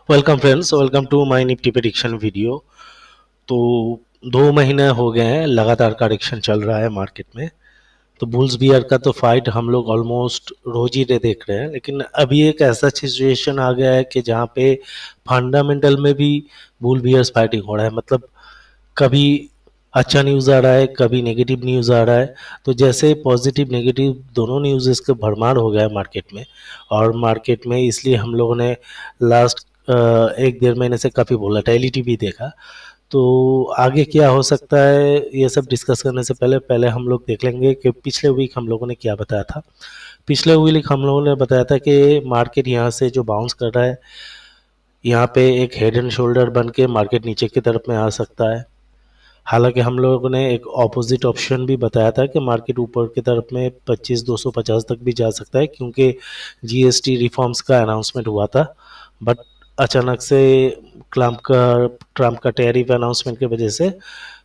Welcome friends, welcome to my Nifty prediction video. तो 2 महीने हो गए हैं, लगातार करेक्शन चल रहा है मार्केट में। तो बुल्स बियर का तो फाइट हम लोग ऑलमोस्ट रोज ही देख रहे हैं, लेकिन अभी एक ऐसा सिचुएशन आ गया है कि जहाँ पे फंडामेंटल में भी बुल बियर्स फाइटिंग हो रहा है। मतलब कभी अच्छा न्यूज़ आ रहा है, कभी नेगेटिव न्यूज़ आ रहा है। तो जैसे पॉजिटिव नेगेटिव दोनों न्यूज़ इसके भरमार हो गया है मार्केट में। और मार्केट में इसलिए हम लोगों ने लास्ट 1 डेढ़ महीने से काफ़ी वोलेटिलिटी भी देखा। तो आगे क्या हो सकता है ये सब डिस्कस करने से पहले पहले हम लोग देख लेंगे कि पिछले वीक हम लोगों ने क्या बताया था। पिछले वीक हम लोगों ने बताया था कि मार्केट यहाँ से जो बाउंस कर रहा है, यहाँ पे एक हेड एंड शोल्डर बन के मार्केट नीचे की तरफ में आ सकता है। हालांकि हम लोगों ने एक ऑपोजिट ऑप्शन भी बताया था कि मार्केट ऊपर की तरफ में 25,250 तक भी जा सकता है, क्योंकि जीएसटी रिफॉर्म्स का अनाउंसमेंट हुआ था। बट अचानक से ट्रम्प का टैरिफ अनाउंसमेंट की वजह से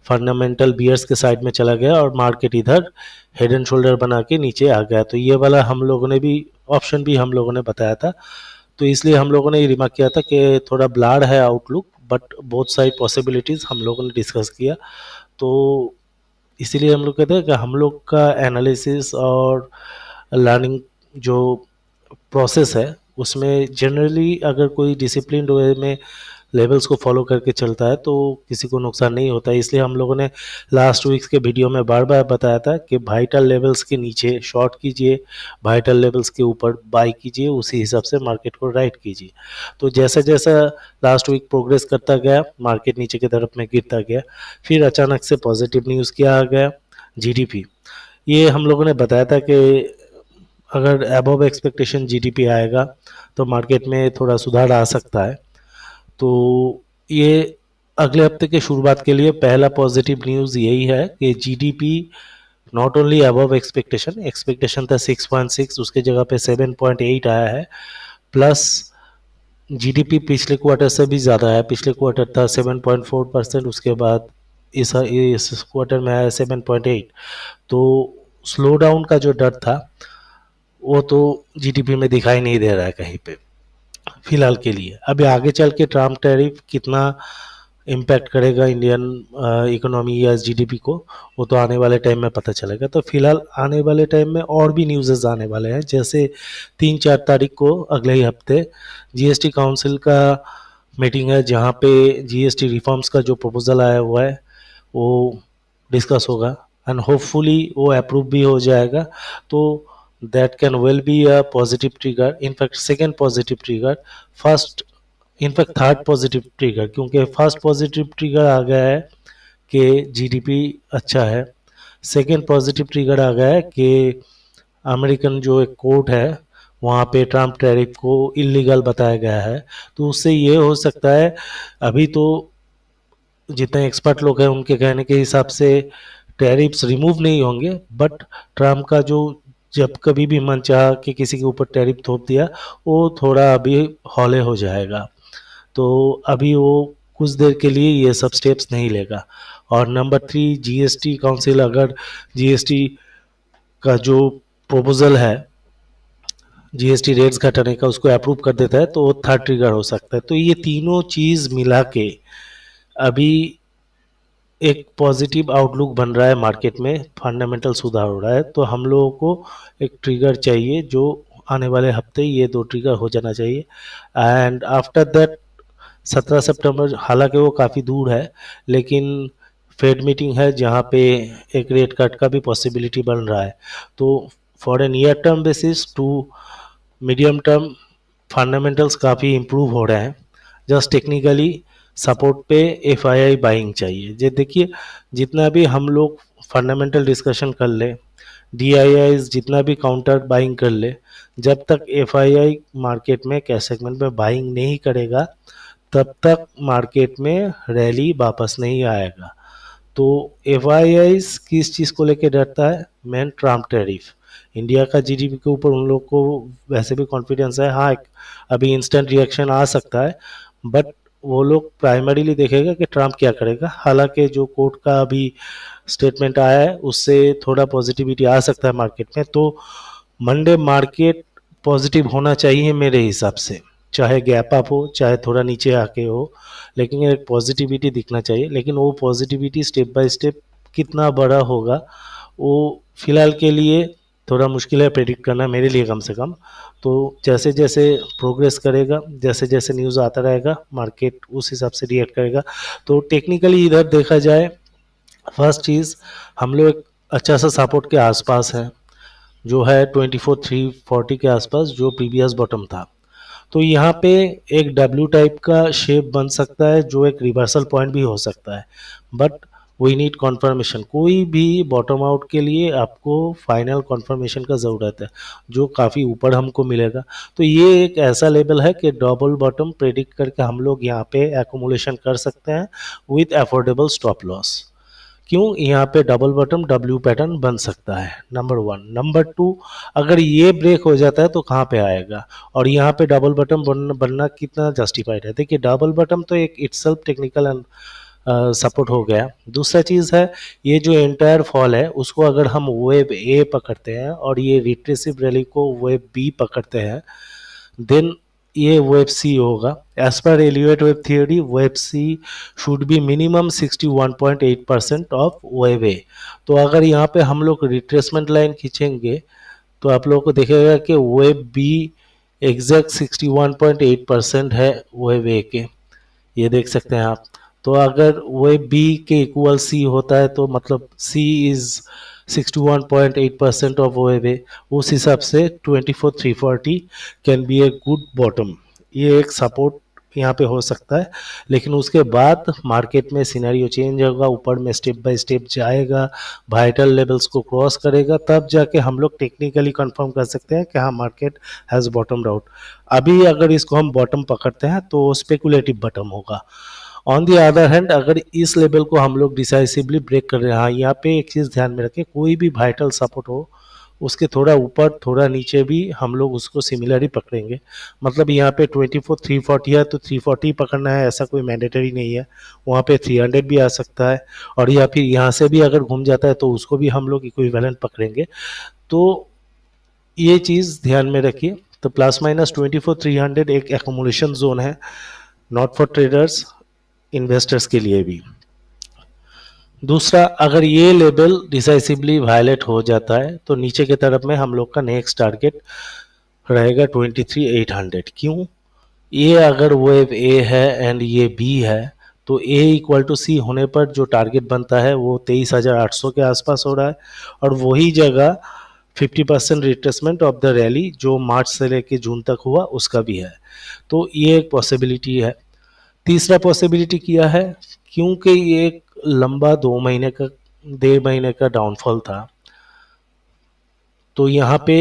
फंडामेंटल बियर्स के साइड में चला गया और मार्केट इधर हेड एंड शोल्डर बना के नीचे आ गया। तो ये वाला हम लोगों ने भी ऑप्शन भी हम लोगों ने बताया था। तो इसलिए हम लोगों ने ये रिमार्क किया था कि थोड़ा ब्लर्ड है outlook, but both side possibilities हम लोगों ने डिस्कस किया। तो इसीलिए हम लोग कहते हैं कि हम लोग का एनालिसिस और लर्निंग जो प्रोसेस है, उसमें जनरली अगर कोई डिसिप्लिन्ड वे में लेवल्स को फॉलो करके चलता है तो किसी को नुकसान नहीं होता है। इसलिए हम लोगों ने लास्ट वीक्स के वीडियो में बार बार बताया था कि वाइटल लेवल्स के नीचे शॉर्ट कीजिए, वाइटल लेवल्स के ऊपर बाई कीजिए, उसी हिसाब से मार्केट को राइट कीजिए। तो जैसा जैसा लास्ट वीक प्रोग्रेस करता गया, मार्केट नीचे की तरफ में गिरता गया। फिर अचानक से पॉजिटिव न्यूज़ क्या आ गया, जीडीपी। ये हम लोगों ने बताया था कि अगर अबव एक्सपेक्टेशन जीडीपी आएगा तो मार्केट में थोड़ा सुधार आ सकता है। तो ये अगले हफ्ते के शुरुआत के लिए पहला पॉजिटिव न्यूज़ यही है कि GDP not only above expectation expectation था 6.6, उसके जगह पे 7.8 आया है। प्लस जीडीपी पिछले क्वार्टर से भी ज़्यादा है। पिछले क्वार्टर था 7.4%, उसके बाद इस क्वार्टर में आया 7.8। तो स्लो डाउन का जो डर था वो तो जीडीपी में दिखाई नहीं दे रहा है कहीं पे फिलहाल के लिए। अभी आगे चल के ट्रम्प टैरिफ कितना इम्पैक्ट करेगा इंडियन इकोनॉमी या जीडीपी को, वो तो आने वाले टाइम में पता चलेगा। तो फिलहाल आने वाले टाइम में और भी न्यूज़ आने वाले हैं, जैसे 3-4 तारीख को अगले ही हफ्ते जीएसटी काउंसिल का मीटिंग है, जहाँ पे जीएसटी रिफॉर्म्स का जो प्रपोजल आया हुआ है वो डिस्कस होगा एंड होपफुली वो अप्रूव भी हो जाएगा। तो that can well be a positive trigger, in fact second positive trigger, first in fact third positive trigger, क्योंकि फर्स्ट पॉजिटिव ट्रिगर आ गया है कि जीडीपी अच्छा है। सेकेंड पॉजिटिव ट्रिगर आ गया है कि अमेरिकन जो एक कोर्ट है वहाँ पे ट्रम्प टैरिफ को इलीगल बताया गया है। तो उससे ये हो सकता है, अभी तो जितने एक्सपर्ट लोग हैं उनके कहने के हिसाब से टैरिफ्स रिमूव नहीं होंगे, बट ट्रम्प का जो जब कभी भी मन चाहा कि किसी के ऊपर टैरिफ थोप दिया, वो थोड़ा अभी हौले हो जाएगा। तो अभी वो कुछ देर के लिए ये सब स्टेप्स नहीं लेगा। और नंबर 3, जीएसटी काउंसिल अगर जीएसटी का जो प्रपोजल है जीएसटी रेट्स घटाने का उसको अप्रूव कर देता है तो वो थर्ड ट्रिगर हो सकता है। तो ये तीनों चीज़ मिला के अभी एक पॉजिटिव आउटलुक बन रहा है मार्केट में, फंडामेंटल सुधार हो रहा है। तो हम लोगों को एक ट्रिगर चाहिए जो आने वाले हफ्ते ये 2 ट्रिगर हो जाना चाहिए। एंड आफ्टर दैट 17 सितंबर, हालांकि वो काफ़ी दूर है, लेकिन फेड मीटिंग है जहाँ पे एक रेट कट का भी पॉसिबिलिटी बन रहा है। तो for a near term basis to medium term fundamentals काफ़ी इम्प्रूव हो रहे हैं। जस्ट टेक्निकली सपोर्ट पे एफआईआई बाइंग चाहिए। जे देखिए, जितना भी हम लोग फंडामेंटल डिस्कशन कर ले, डीआईआईज जितना भी काउंटर बाइंग कर ले, जब तक एफआईआई मार्केट में कैश सेगमेंट में बाइंग नहीं करेगा तब तक मार्केट में रैली वापस नहीं आएगा। तो एफआईआईज किस चीज़ को लेके डरता है? Main Trump tariff. इंडिया का जीडीपी के ऊपर उन लोग को वैसे भी कॉन्फिडेंस है। हाँ, अभी इंस्टेंट रिएक्शन आ सकता है, बट वो लोग प्राइमरीली देखेगा कि ट्रम्प क्या करेगा। हालांकि जो कोर्ट का अभी स्टेटमेंट आया है उससे थोड़ा पॉजिटिविटी आ सकता है मार्केट में। तो मंडे मार्केट पॉजिटिव होना चाहिए मेरे हिसाब से। चाहे गैप अप हो चाहे थोड़ा नीचे आके हो, लेकिन एक पॉजिटिविटी दिखना चाहिए। लेकिन वो पॉजिटिविटी स्टेप बाय स्टेप कितना बड़ा होगा वो फिलहाल के लिए थोड़ा मुश्किल है प्रेडिक्ट करना, मेरे लिए कम से कम। तो जैसे जैसे प्रोग्रेस करेगा, जैसे जैसे न्यूज़ आता रहेगा, मार्केट उस हिसाब से रिएक्ट करेगा। तो टेक्निकली इधर देखा जाए, फर्स्ट चीज़ हम लोग एक अच्छा सा सपोर्ट के आसपास है, जो है 24,340 के आसपास, जो प्रीवियस बॉटम था। तो यहाँ पे एक डब्ल्यू टाइप का शेप बन सकता है, जो एक रिवर्सल पॉइंट भी हो सकता है। But we need confirmation. कोई भी बॉटम आउट के लिए आपको फाइनल कॉन्फर्मेशन का ज़रूरत है, जो काफ़ी ऊपर हमको मिलेगा। तो ये एक ऐसा लेवल है कि डबल बॉटम प्रेडिक्ट करके हम लोग यहाँ पे एकोमुलेशन कर सकते हैं विथ अफोर्डेबल स्टॉप लॉस। क्यों? यहाँ पे डबल बॉटम डब्ल्यू पैटर्न बन सकता है, नंबर वन। नंबर टू, अगर ये ब्रेक हो जाता है तो कहाँ पे आएगा, और यहाँ पे डबल बॉटम बनना कितना जस्टिफाइड है? देखिए, डबल बॉटम तो एक इटसेल्फ टेक्निकल सपोर्ट हो गया। दूसरा चीज़ है, ये जो एंटायर फॉल है उसको अगर हम वेब ए पकड़ते हैं और ये रिट्रेसिव रैली को वेब बी पकड़ते हैं, देन ये वेब सी होगा। As per Elliott wave theory, wave C should be minimum 61.8% of wave A. तो अगर यहाँ पे हम लोग रिट्रेसमेंट लाइन खींचेंगे तो आप लोगों को दिखेगा कि वेब बी एग्जैक्ट 61.8% है वेब ए के, ये देख सकते हैं आप। तो अगर वेब बी के इक्वल सी होता है तो मतलब सी इज 61.8% ऑफ वेब ए, उस हिसाब से 24,340 can be a good bottom. ये एक सपोर्ट यहाँ पे हो सकता है। लेकिन उसके बाद मार्केट में सिनेरियो चेंज होगा, ऊपर में स्टेप बाय स्टेप जाएगा, वाइटल लेवल्स को क्रॉस करेगा, तब जाके हम लोग टेक्निकली कंफर्म कर सकते हैं कि हाँ, मार्केट हैज़ बॉटम आउट। अभी अगर इसको हम बॉटम पकड़ते हैं तो स्पेकुलेटिव बॉटम होगा। ऑन दी अदर हैंड, अगर इस लेवल को हम लोग डिसाइसिवली ब्रेक कर रहे हैं, हाँ, यहाँ पे एक चीज़ ध्यान में रखें, कोई भी वाइटल सपोर्ट हो उसके थोड़ा ऊपर थोड़ा नीचे भी हम लोग उसको सिमिलर ही पकड़ेंगे। मतलब यहाँ पे 24,340 है तो 340 पकड़ना है, ऐसा कोई मैंडेटरी नहीं है। वहाँ पे 300 भी आ सकता है, और या फिर यहाँ से भी अगर घूम जाता है तो उसको भी हम लोग इक्विवेलेंट पकड़ेंगे। तो ये चीज़ ध्यान में रखिए। तो प्लस माइनस 24,300 एक एकोमोडेशन जोन है, नॉट फॉर ट्रेडर्स, इन्वेस्टर्स के लिए भी। दूसरा, अगर ये लेवल डिसाइसिवली वायलेट हो जाता है तो नीचे की तरफ में हम लोग का नेक्स्ट टारगेट रहेगा 23,800। क्यों? ये अगर वेव ए है एंड ये बी है, तो ए इक्वल टू सी होने पर जो टारगेट बनता है वो 23,800 के आसपास हो रहा है, और वही जगह 50% रिट्रेसमेंट ऑफ द रैली जो मार्च से लेके जून तक हुआ उसका भी है। तो ये एक पॉसिबिलिटी है। तीसरा पॉसिबिलिटी क्या है? क्योंकि ये एक लंबा 2 महीने का 1.5 महीने का डाउनफॉल था, तो यहाँ पे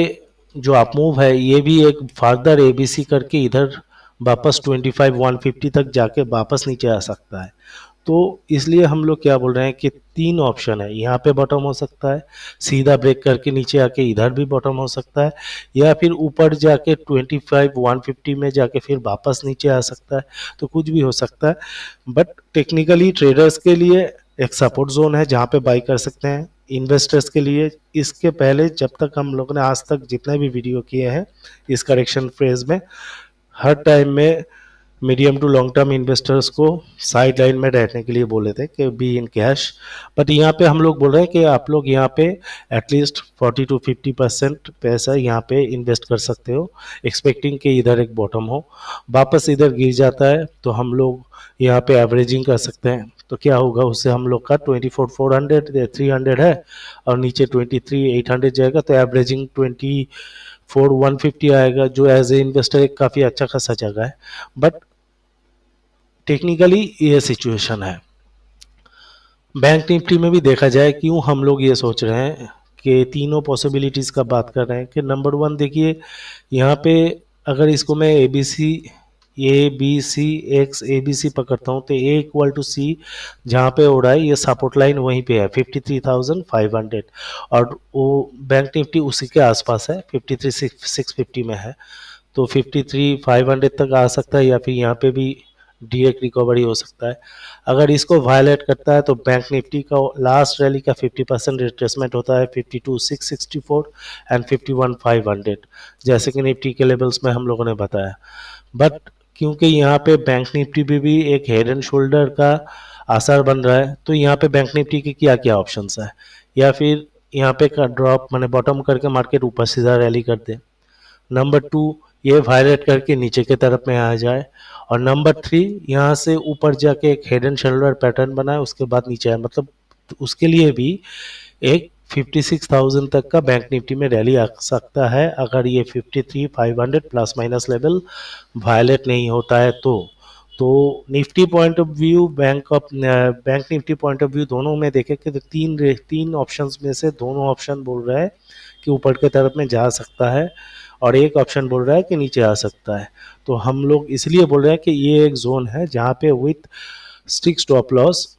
जो अप मूव है ये भी एक फर्दर एबीसी करके इधर वापस 25,150 तक जाके वापस नीचे आ सकता है। तो इसलिए हम लोग क्या बोल रहे हैं कि 3 ऑप्शन है, यहाँ पे बॉटम हो सकता है, सीधा ब्रेक करके नीचे आके इधर भी बॉटम हो सकता है, या फिर ऊपर जाके 25,150 में जाके फिर वापस नीचे आ सकता है। तो कुछ भी हो सकता है, बट टेक्निकली ट्रेडर्स के लिए एक सपोर्ट जोन है जहाँ पे बाई कर सकते हैं। इन्वेस्टर्स के लिए इसके पहले जब तक हम लोगों ने आज तक जितने भी वीडियो किए हैं इस करेक्शन फेज में, हर टाइम में medium to long term investors को साइड लाइन में रहने के लिए बोले थे कि बी इन कैश। बट यहाँ पे हम लोग बोल रहे हैं कि आप लोग यहाँ पे एटलीस्ट 40 to 50% पैसा यहाँ पे इन्वेस्ट कर सकते हो, एक्सपेक्टिंग कि इधर एक बॉटम हो, वापस इधर गिर जाता है तो हम लोग यहाँ पे एवरेजिंग कर सकते हैं। तो क्या होगा, उससे हम लोग का 24,400 300 है, और नीचे 23,800 जाएगा, तो एवरेजिंग 24,150 आएगा, जो एज ए इन्वेस्टर एक काफ़ी अच्छा खासा जगह है। बट टेक्निकली ये सिचुएशन है। बैंक निफ्टी में भी देखा जाए, क्यों हम लोग ये सोच रहे हैं कि तीनों पॉसिबिलिटीज़ का बात कर रहे हैं कि नंबर वन, देखिए यहाँ पे अगर इसको मैं A B C X A B C पकड़ता हूँ तो ए इक्वल टू सी जहाँ पे हो रहा है ये सपोर्ट लाइन वहीं पे है 53,500, और वो बैंक निफ्टी उसी के आसपास है 53,650 में है। तो 53,500 तक आ सकता है, या फिर यहाँ पे भी डायरेक्ट रिकवरी हो सकता है। अगर इसको वायलेट करता है तो बैंक निफ्टी का लास्ट रैली का 50% रिट्रेसमेंट होता है 52,664 एंड 51,500, जैसे कि निफ्टी के लेवल्स में हम लोगों ने बताया। बट क्योंकि यहाँ पे बैंक निफ्टी भी एक हेड एंड शोल्डर का आसार बन रहा है, तो यहाँ पे बैंक निफ्टी के क्या क्या ऑप्शंस है, या फिर यहाँ पे का ड्रॉप मैंने बॉटम करके मार्केट ऊपर सीधा रैली कर दे। नंबर 2, ये वायलेट करके नीचे की तरफ में आ जाए। और नंबर 3, यहाँ से ऊपर जाके एक हेड एंड शोल्डर पैटर्न बनाए, उसके बाद नीचे आए। मतलब उसके लिए भी एक 56,000 तक का बैंक निफ्टी में रैली आ सकता है, अगर ये 53,500 प्लस माइनस लेवल वायलेट नहीं होता है तो Nifty point of view, bank Nifty point of view दोनों में देखें कि तो तीन ऑप्शंस में से दोनों ऑप्शन बोल रहा है कि ऊपर की तरफ में जा सकता है, और एक ऑप्शन बोल रहा है कि नीचे आ सकता है। तो हम लोग इसलिए बोल रहे हैं कि ये एक जोन है जहाँ पे with strict stop loss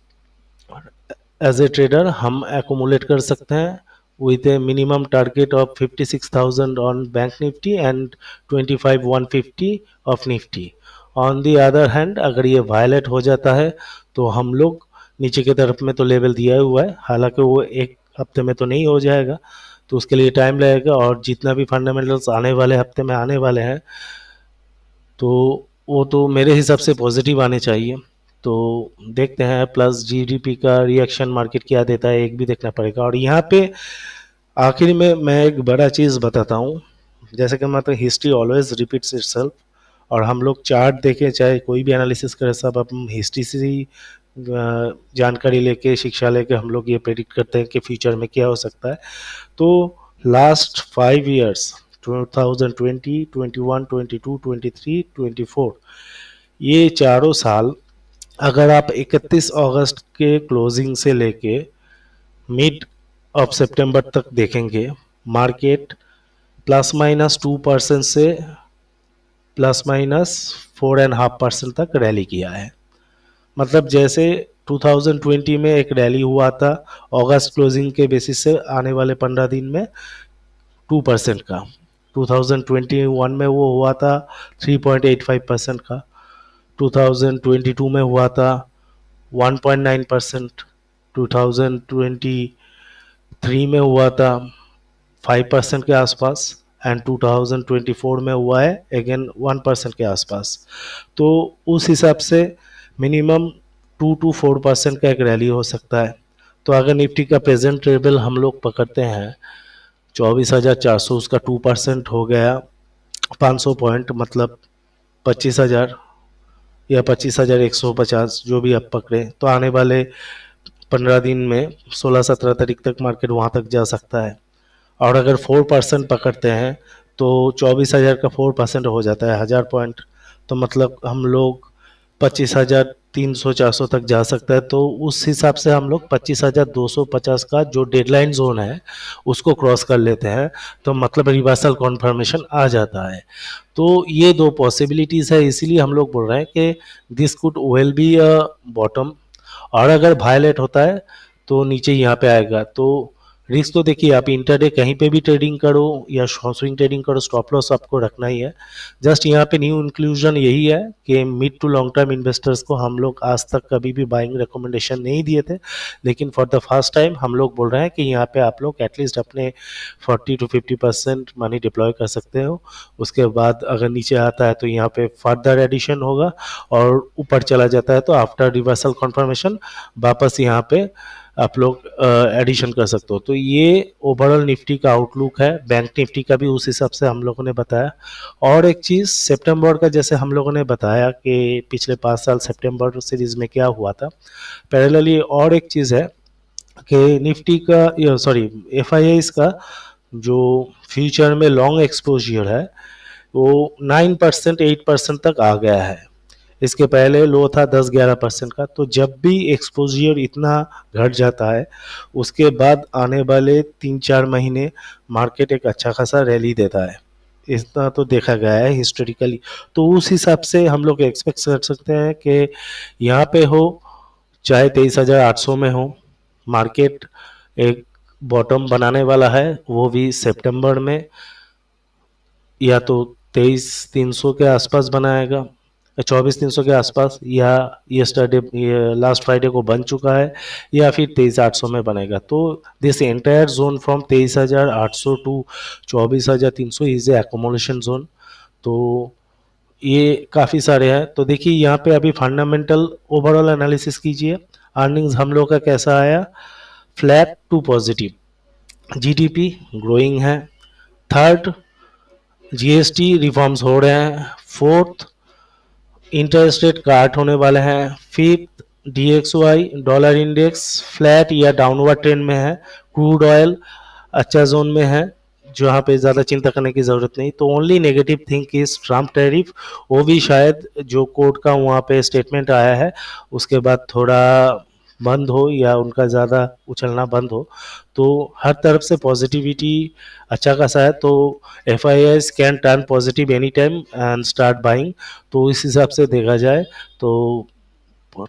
as a trader हम एकोमुलेट कर सकते हैं with a minimum target of 56,000 on Bank Nifty and 25,150 of Nifty. On the other hand, अगर ये वायलेट हो जाता है तो हम लोग नीचे की तरफ में तो लेवल दिया हुआ है, हालांकि वो एक हफ्ते में तो नहीं हो जाएगा, तो उसके लिए टाइम लगेगा, और जितना भी फंडामेंटल्स आने वाले हफ्ते में आने वाले हैं तो वो तो मेरे हिसाब से पॉजिटिव आने चाहिए। तो देखते हैं, प्लस जीडीपी का रिएक्शन मार्केट क्या देता है एक भी देखना पड़ेगा। और यहाँ पे आखिर में मैं एक बड़ा चीज़ बताता हूँ, जैसे कि मतलब हिस्ट्री ऑलवेज रिपीट्स इटसेल्फ, और हम लोग चार्ट देखें चाहे कोई भी एनालिसिस करें, सब हम हिस्ट्री से ही जानकारी लेके, शिक्षा लेके हम लोग ये प्रेडिक्ट करते हैं कि फ्यूचर में क्या हो सकता है। तो लास्ट 5 ईयर्स 2020, 21, 22, 23, 24, ये चारों साल अगर आप 31 अगस्त के क्लोजिंग से लेके मिड ऑफ सितंबर तक देखेंगे, मार्केट +- 2% से +- 4.5% तक रैली किया है। मतलब जैसे 2020 में एक रैली हुआ था अगस्त क्लोजिंग के बेसिस से आने वाले 15 दिन में 2% का, 2021 में वो हुआ था 3.85% का, 2022 में हुआ था 1.9%, 2023 में हुआ था 5% के आसपास, एंड 2024 में हुआ है अगेन 1% के आसपास। तो उस हिसाब से मिनिमम 2 to 4% का एक रैली हो सकता है। तो अगर निफ्टी का प्रेजेंट लेवल हम लोग पकड़ते हैं 24,400, उसका 2% हो गया 500 पॉइंट, मतलब 25,000 या 25,150, जो भी आप पकड़े, तो आने वाले 15 दिन में 16-17 तारीख तक मार्केट वहाँ तक जा सकता है। और अगर 4% पकड़ते हैं तो 24,000 का 4% हो जाता है 1,000 पॉइंट, तो मतलब हम लोग 25,300-400 तक जा सकता है। तो उस हिसाब से हम लोग 25,250 का जो डेडलाइन जोन है उसको क्रॉस कर लेते हैं, तो मतलब रिवर्सल कॉन्फर्मेशन आ जाता है। तो ये दो पॉसिबिलिटीज़ है, इसीलिए हम लोग बोल रहे हैं कि this could well be a bottom, और अगर वायलेट होता है तो नीचे यहाँ पे आएगा। तो रिस्क तो देखिए, आप इंटरडे कहीं पे भी ट्रेडिंग करो या स्विंग ट्रेडिंग करो, स्टॉप लॉस आपको रखना ही है। जस्ट यहाँ पे न्यू इंक्लूजन यही है कि mid to long term investors को हम लोग आज तक कभी भी बाइंग रिकमेंडेशन नहीं दिए थे, लेकिन फॉर द फर्स्ट टाइम हम लोग बोल रहे हैं कि यहाँ पे आप लोग एटलीस्ट अपने 40 to 50% मनी डिप्लॉय कर सकते हो। उसके बाद अगर नीचे आता है तो यहाँ पे फर्दर एडिशन होगा, और ऊपर चला जाता है तो आफ्टर रिवर्सल कन्फर्मेशन वापस यहाँ पे आप लोग एडिशन कर सकते हो। तो ये ओवरऑल निफ्टी का आउटलुक है, बैंक निफ्टी का भी उस हिसाब से हम लोगों ने बताया। और एक चीज़ सितंबर का, जैसे हम लोगों ने बताया कि पिछले 5 साल सितंबर सीरीज में क्या हुआ था, पैरेलली और एक चीज़ है कि निफ्टी का, सॉरी, एफ का जो फ्यूचर में लॉन्ग एक्सपोजर है वो 9%, 8% तक आ गया है। इसके पहले लो था 10-11% का। तो जब भी एक्सपोजर इतना घट जाता है उसके बाद आने वाले 3-4 महीने मार्केट एक अच्छा खासा रैली देता है, इतना तो देखा गया है हिस्टोरिकली। तो उस हिसाब से हम लोग एक्सपेक्ट कर सकते हैं कि यहाँ पे हो चाहे 23,800 में हो, मार्केट एक बॉटम बनाने वाला है, वो भी सितंबर में, या तो 23,300 के आसपास बनाएगा, 24,300 के आसपास, या यस्टरडे लास्ट फ्राइडे को बन चुका है, या फिर 23,800 में बनेगा। तो this entire zone from 23,800 to 24,300 is a accumulation zone. तो ये काफ़ी सारे हैं। तो देखिए यहाँ पे अभी फंडामेंटल ओवरऑल एनालिसिस कीजिए। अर्निंग्स हम लोग का कैसा आया, flat to positive. GDP growing है। थर्ड, जीएसटी रिफॉर्म्स हो रहे हैं। फोर्थ, इंटरेस्ट रेट काट होने वाले हैं। Fifth, DXY dollar index flat या डाउनवर्ड ट्रेंड में है। क्रूड ऑयल अच्छा जोन में है, जहाँ पे ज़्यादा चिंता करने की ज़रूरत नहीं। तो only negative thing is Trump tariff, वो भी शायद जो कोर्ट का वहाँ पे स्टेटमेंट आया है उसके बाद थोड़ा बंद हो, या उनका ज़्यादा उछलना बंद हो। तो हर तरफ से पॉजिटिविटी अच्छा खासा है। तो F I S can turn positive any time and start buying. तो इस हिसाब से देखा जाए तो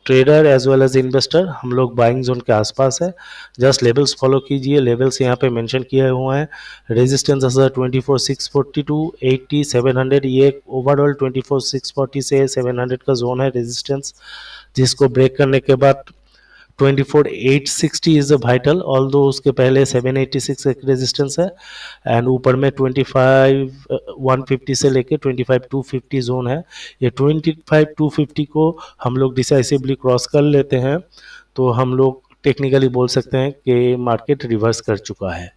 trader as well as investor हम लोग बाइंग जोन के आसपास है। जस्ट लेवल्स फॉलो कीजिए, लेवल्स यहाँ पे मेंशन किए हुए हैं। रेजिस्टेंस 24,640 टू 80,700, ये ओवरऑल 24,640 से 700 का जोन है रेजिस्टेंस, जिसको ब्रेक करने के बाद 24,860 इज अ वाइटल, ऑल्दो उसके पहले 786 एक रेजिस्टेंस है। एंड ऊपर में 25,150 से लेके 25,250 जोन है। ये 25,250 को हम लोग डिसाइसिवली क्रॉस कर लेते हैं तो हम लोग टेक्निकली बोल सकते हैं कि मार्केट रिवर्स कर चुका है।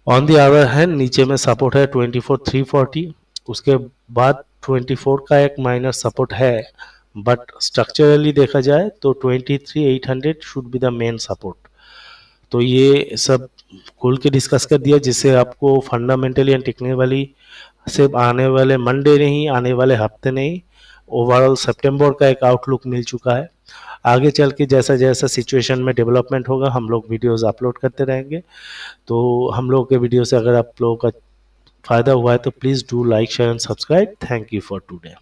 ऑन दी अदर हैंड नीचे में सपोर्ट है 24,340, उसके बाद 24 का एक माइनर सपोर्ट है, बट स्ट्रक्चरली देखा जाए तो 23,800 should be the main support. तो ये सब खोल के डिस्कस कर दिया, जिससे आपको फंडामेंटली एंड टेक्निकली सिर्फ आने वाले मंडे नहीं, आने वाले हफ्ते नहीं, ओवरऑल सितंबर का एक आउटलुक मिल चुका है। आगे चल के जैसा जैसा सिचुएशन में डेवलपमेंट होगा हम लोग वीडियोस अपलोड करते रहेंगे। तो हम लोग के वीडियो से अगर आप लोगों का फ़ायदा हुआ है तो please do like share and subscribe. Thank you for today.